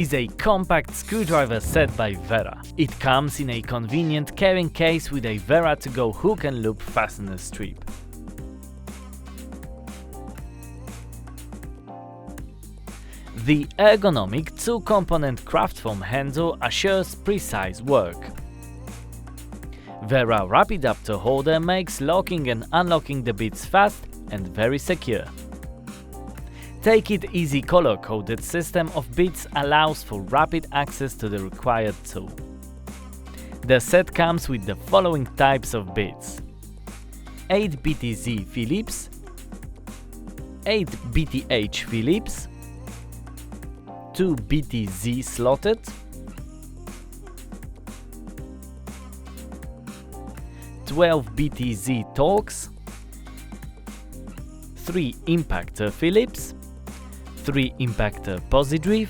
is a compact screwdriver set by Wera. It comes in a convenient carrying case with a Wera to go hook and loop fastener strip. The ergonomic two-component craft foam handle assures precise work. Wera rapid adapter holder makes locking and unlocking the bits fast and very secure. Take It Easy color-coded system of bits allows for rapid access to the required tool. The set comes with the following types of bits: 8 BTZ Phillips, 8 BTH Phillips, 2 BTZ slotted, 12 BTZ Torx, 3 impactor Phillips, 3 impactor Pozidriv,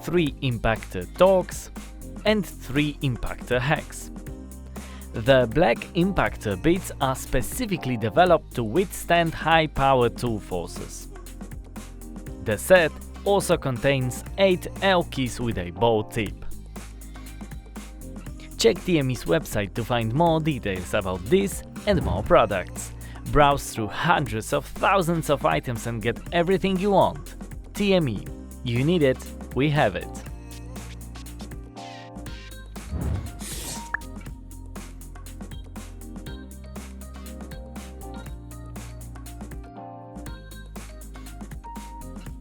3 impactor Torx, and 3 impactor hex. The black impactor bits are specifically developed to withstand high-power tool forces. The set also contains 8 L keys with a ball tip. Check TME's website to find more details about this and more products. Browse through hundreds of thousands of items and get everything you want. TME. You need it, we have it.